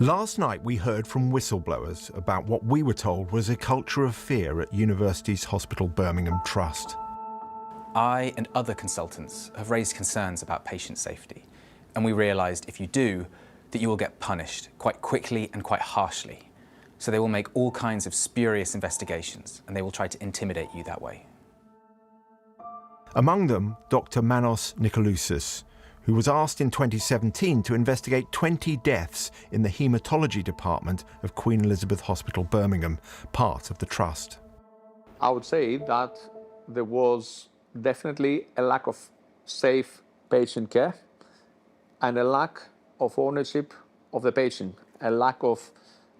Last night we heard from whistleblowers about what we were told was a culture of fear at University's Hospital Birmingham Trust. I and other consultants have raised concerns about patient safety, and we realised if you do, that you will get punished quite quickly and quite harshly. So they will make all kinds of spurious investigations, and they will try to intimidate you that way. Among them, Dr. Manos Nikoloussis, who was asked in 2017 to investigate 20 deaths in the haematology department of Queen Elizabeth Hospital, Birmingham, part of the trust. I would say that there was definitely a lack of safe patient care and a lack of ownership of the patient, a lack of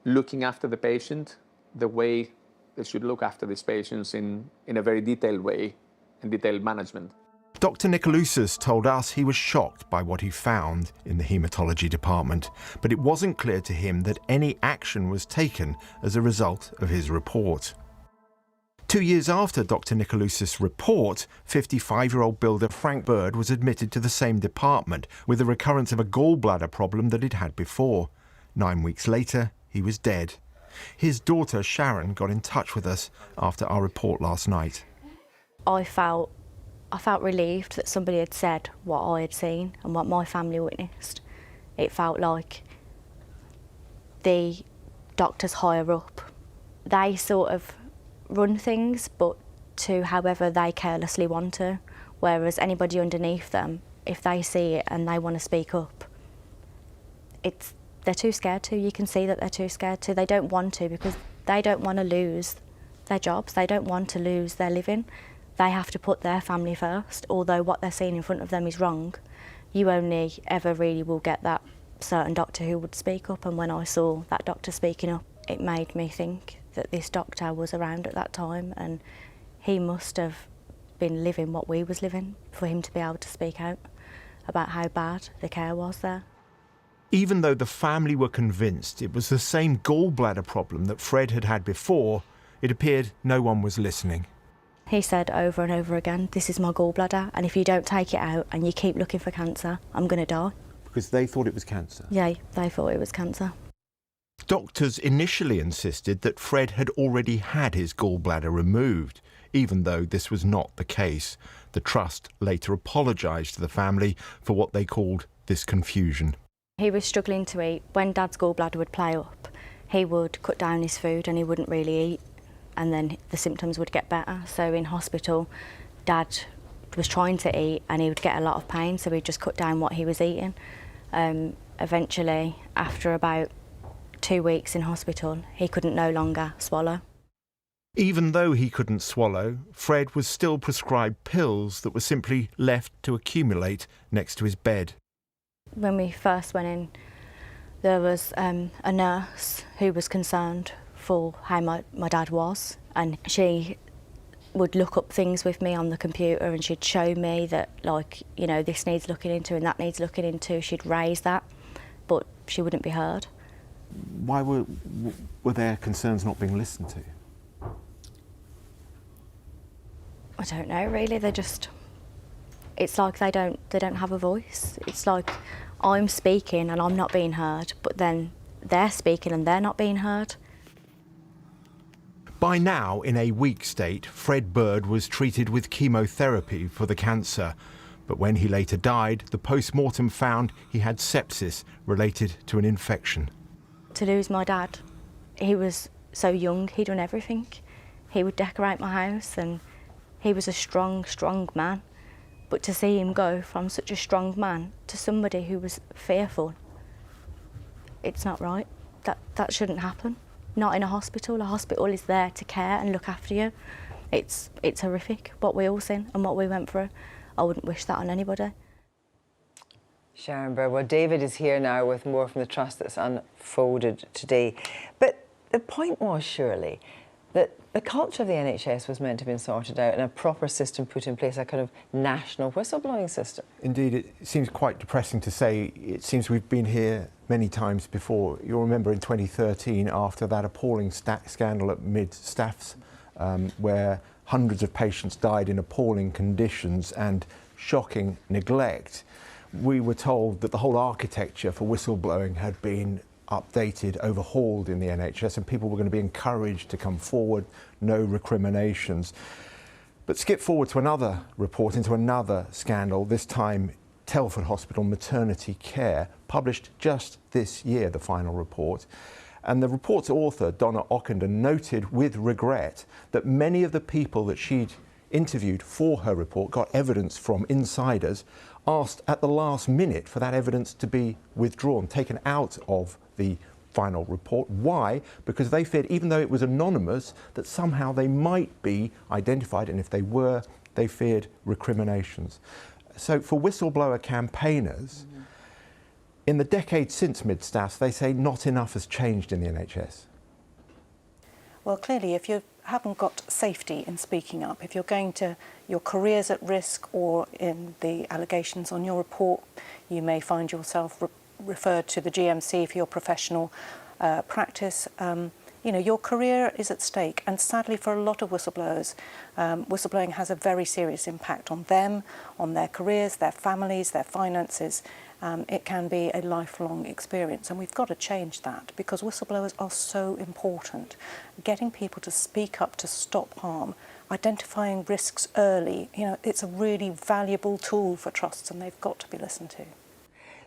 looking after the patient the way they should look after these patients in a very detailed way and detailed management. Dr. Nikoloussis told us he was shocked by what he found in the haematology department, but it wasn't clear to him that any action was taken as a result of his report. 2 years after Dr. Nikoloussis' report, 55-year-old builder Frank Bird was admitted to the same department with a recurrence of a gallbladder problem that he'd had before. 9 weeks later, he was dead. His daughter Sharon got in touch with us after our report last night. I felt relieved that somebody had said what I had seen and what my family witnessed. It felt like the doctors higher up, they sort of run things, but to however they carelessly want to, whereas anybody underneath them, if they see it and they want to speak up, they're too scared to. You can see that they're too scared to. They don't want to because they don't want to lose their jobs. They don't want to lose their living. They have to put their family first, although what they're seeing in front of them is wrong. You only ever really will get that certain doctor who would speak up, and when I saw that doctor speaking up, it made me think that this doctor was around at that time and he must have been living what we was living for him to be able to speak out about how bad the care was there. Even though the family were convinced it was the same gallbladder problem that Fred had had before, it appeared no one was listening. He said over and over again, this is my gallbladder, and if you don't take it out and you keep looking for cancer, I'm going to die. Because they thought it was cancer? Yeah, they thought it was cancer. Doctors initially insisted that Fred had already had his gallbladder removed, even though this was not the case. The Trust later apologised to the family for what they called this confusion. He was struggling to eat. When Dad's gallbladder would play up, he would cut down his food and he wouldn't really eat, and then the symptoms would get better. So in hospital, Dad was trying to eat and he would get a lot of pain, so he'd just cut down what he was eating. Eventually, after about 2 weeks in hospital, he couldn't no longer swallow. Even though he couldn't swallow, Fred was still prescribed pills that were simply left to accumulate next to his bed. When we first went in, there was a nurse who was concerned for how my dad was, and she would look up things with me on the computer and she'd show me that, like, you know, this needs looking into and that needs looking into. She'd raise that, but she wouldn't be heard. Why were their concerns not being listened to? I don't know, really. They're just, it's like they don't have a voice. It's like I'm speaking and I'm not being heard, but then they're speaking and they're not being heard. By now, in a weak state, Fred Bird was treated with chemotherapy for the cancer. But when he later died, the post-mortem found he had sepsis related to an infection. To lose my dad, he was so young, he'd done everything. He would decorate my house and he was a strong, strong man. But to see him go from such a strong man to somebody who was fearful, it's not right. That shouldn't happen. Not in a hospital. A hospital is there to care and look after you. It's horrific what we all seen and what we went through. I wouldn't wish that on anybody. Sharon Bird, well, David is here now with more from the Trust that's unfolded today. But the point was surely that the culture of the NHS was meant to have been sorted out and a proper system put in place, a kind of national whistleblowing system. Indeed, it seems quite depressing to say. It seems we've been here many times before. You'll remember in 2013, after that appalling scandal at Mid-Staffs, where hundreds of patients died in appalling conditions and shocking neglect, we were told that the whole architecture for whistleblowing had been updated, overhauled in the NHS, and people were going to be encouraged to come forward, no recriminations. But skip forward to another report into another scandal, this time Telford Hospital maternity care, published just this year, the final report. And the report's author, Donna Ockenden, noted with regret that many of the people that she'd interviewed for her report got evidence from insiders, asked at the last minute for that evidence to be withdrawn, taken out of the final report. Why? Because they feared, even though it was anonymous, that somehow they might be identified, and if they were, they feared recriminations. So for whistleblower campaigners, in the decade since Mid-Staffs, they say not enough has changed in the NHS. Well, clearly, if you haven't got safety in speaking up, if you're going to, your career's at risk, or in the allegations on your report, you may find yourself referred to the GMC for your professional practice. You know, your career is at stake, and sadly for a lot of whistleblowers, whistleblowing has a very serious impact on them, on their careers, their families, their finances. It can be a lifelong experience, and we've got to change that, because whistleblowers are so important. Getting people to speak up to stop harm, identifying risks early, you know, it's a really valuable tool for trusts, and they've got to be listened to.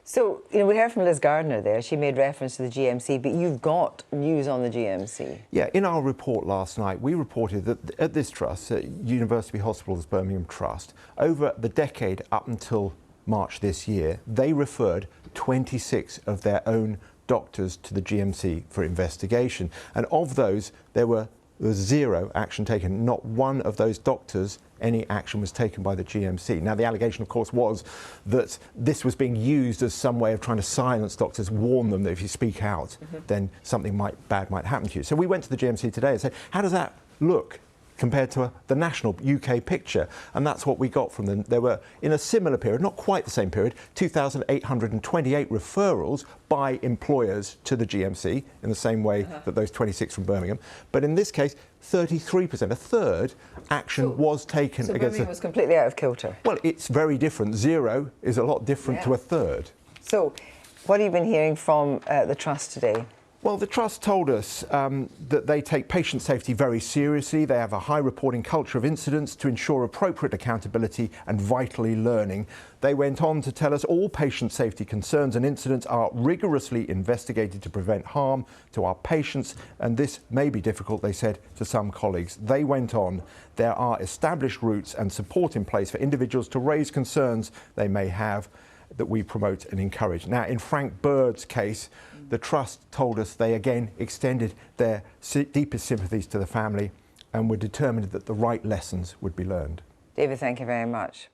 So, you know, we heard from Liz Gardner there. She made reference to the GMC, but you've got news on the GMC. Yeah, in our report last night, we reported that at this trust, at University Hospitals Birmingham Trust, over the decade up until March this year, they referred 26 of their own doctors to the GMC for investigation. And of those, there was zero action taken. Not one of those doctors, any action was taken by the GMC. Now, the allegation, of course, was that this was being used as some way of trying to silence doctors, warn them that if you speak out, then something bad might happen to you. So we went to the GMC today and said, how does that look compared to the national UK picture? And that's what we got from them. There were, in a similar period, not quite the same period, 2,828 referrals by employers to the GMC, in the same way that those 26 from Birmingham. But in this case, 33%, a third, action was taken so against... Birmingham was completely out of kilter. Well, it's very different. Zero is a lot different to a third. So, what have you been hearing from the Trust today? Well, the Trust told us that they take patient safety very seriously. They have a high reporting culture of incidents to ensure appropriate accountability and vitally learning. They went on to tell us all patient safety concerns and incidents are rigorously investigated to prevent harm to our patients, and this may be difficult, they said to some colleagues. They went on, there are established routes and support in place for individuals to raise concerns they may have that we promote and encourage. Now, in Frank Bird's case, the Trust told us they again extended their deepest sympathies to the family and were determined that the right lessons would be learned. David, thank you very much.